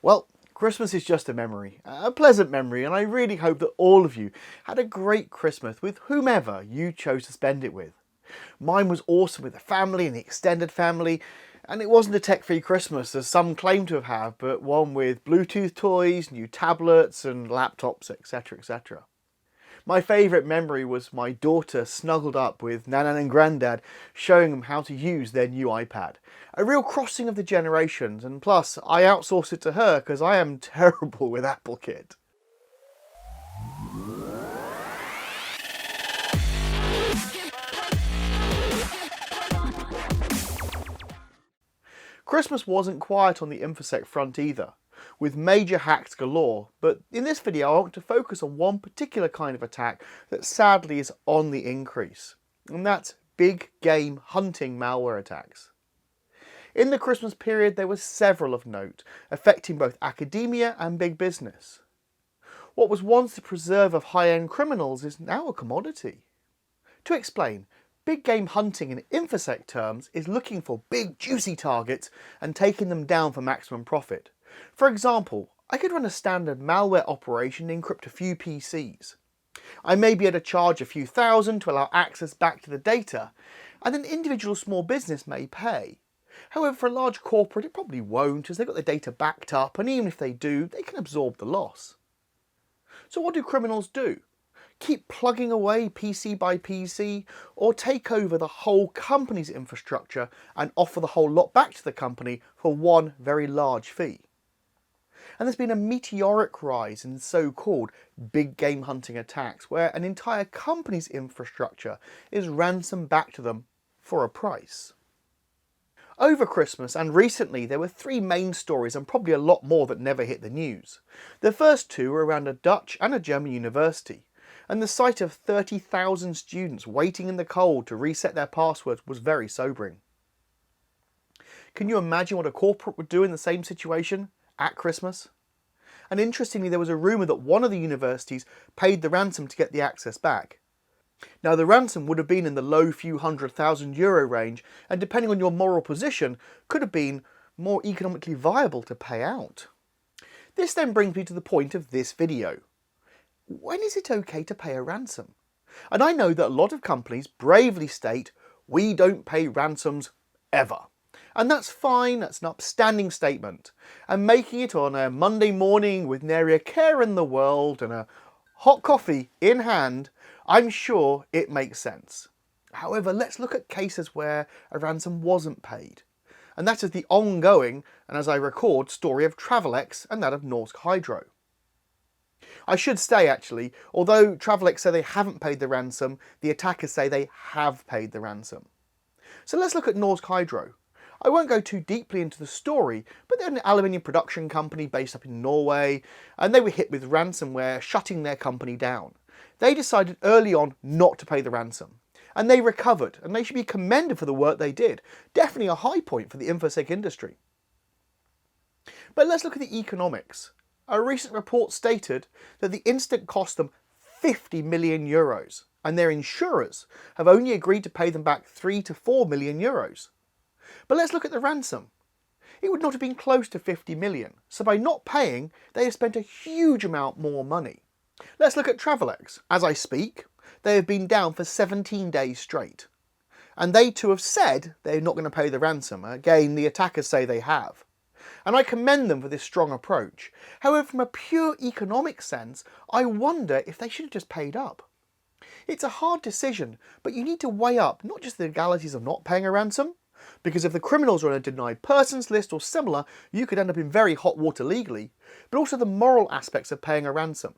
Well, Christmas is just a memory, a pleasant memory, and I really hope that all of you had a great Christmas with whomever you chose to spend it with. Mine was awesome with the family and the extended family, and it wasn't a tech-free Christmas as some claim to have, but one with Bluetooth toys, new tablets and laptops, etc, etc. My favourite memory was my daughter snuggled up with Nan and Grandad showing them how to use their new iPad. A real crossing of the generations, and plus I outsourced it to her because I am terrible with AppleKit. Christmas wasn't quiet on the Infosec front either, with major hacks galore, but in this video I want to focus on one particular kind of attack that sadly is on the increase, and that's big game hunting malware attacks. In the Christmas period there were several of note, affecting both academia and big business. What was once the preserve of high-end criminals is now a commodity. To explain, big game hunting in Infosec terms is looking for big juicy targets and taking them down for maximum profit. For example, I could run a standard malware operation and encrypt a few PCs. I may be able to charge a few thousand to allow access back to the data, and an individual small business may pay. However, for a large corporate it probably won't, as they've got the data backed up, and even if they do, they can absorb the loss. So what do criminals do? Keep plugging away PC by PC, or take over the whole company's infrastructure and offer the whole lot back to the company for one very large fee? And there's been a meteoric rise in so-called big game hunting attacks, where an entire company's infrastructure is ransomed back to them for a price. Over Christmas and recently there were three main stories, and probably a lot more that never hit the news. The first two were around a Dutch and a German university, and the sight of 30,000 students waiting in the cold to reset their passwords was very sobering. Can you imagine what a corporate would do in the same situation at Christmas? And interestingly, there was a rumour that one of the universities paid the ransom to get the access back. Now, the ransom would have been in the low few €100,000 range, and depending on your moral position, could have been more economically viable to pay out. This then brings me to the point of this video. When is it okay to pay a ransom? And I know that a lot of companies bravely state, we don't pay ransoms ever. And that's fine, that's an upstanding statement. And making it on a Monday morning with nary a care in the world and a hot coffee in hand, I'm sure it makes sense. However, let's look at cases where a ransom wasn't paid. And that is the ongoing, and as I record, story of Travelex and that of Norsk Hydro. I should say actually, although Travelex say they haven't paid the ransom, the attackers say they have paid the ransom. So let's look at Norsk Hydro. I won't go too deeply into the story, but they're an aluminium production company based up in Norway, and they were hit with ransomware, shutting their company down. They decided early on not to pay the ransom, and they recovered, and they should be commended for the work they did. Definitely a high point for the infosec industry. But let's look at the economics. A recent report stated that the incident cost them €50 million, and their insurers have only agreed to pay them back €3 to €4 million. But let's look at the ransom. It would not have been close to 50 million, so by not paying, they have spent a huge amount more money. Let's look at Travelex. As I speak, they have been down for 17 days straight. And they too have said they're not going to pay the ransom. Again, the attackers say they have. And I commend them for this strong approach. However, from a pure economic sense, I wonder if they should have just paid up. It's a hard decision, but you need to weigh up not just the legalities of not paying a ransom, because if the criminals are on a denied persons list or similar, you could end up in very hot water legally, but also the moral aspects of paying a ransom.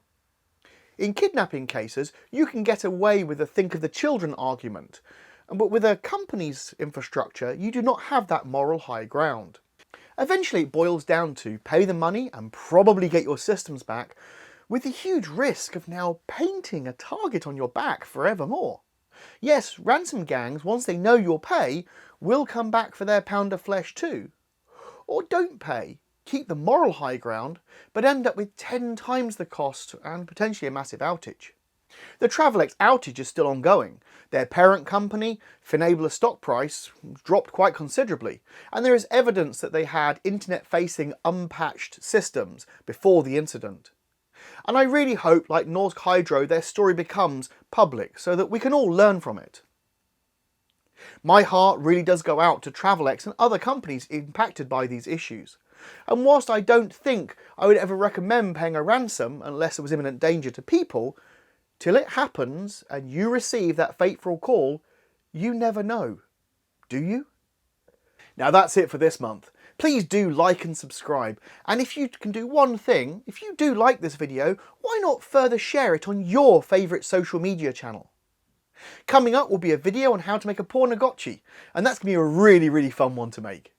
In kidnapping cases, you can get away with the think of the children argument, but with a company's infrastructure, you do not have that moral high ground. Eventually it boils down to pay the money and probably get your systems back, with the huge risk of now painting a target on your back forevermore. Yes, ransom gangs, once they know you'll pay, will come back for their pound of flesh too. Or don't pay, keep the moral high ground, but end up with 10 times the cost and potentially a massive outage. The Travelex outage is still ongoing. Their parent company, Finabler's stock price, dropped quite considerably, and there is evidence that they had internet-facing unpatched systems before the incident. And I really hope, like Norsk Hydro, their story becomes public so that we can all learn from it. My heart really does go out to Travelex and other companies impacted by these issues. And whilst I don't think I would ever recommend paying a ransom unless it was imminent danger to people, till it happens and you receive that fateful call, you never know, do you? Now that's it for this month. Please do like and subscribe, and if you can do one thing, if you do like this video, why not further share it on your favourite social media channel? Coming up will be a video on how to make a pornogotchi, and that's going to be a really fun one to make.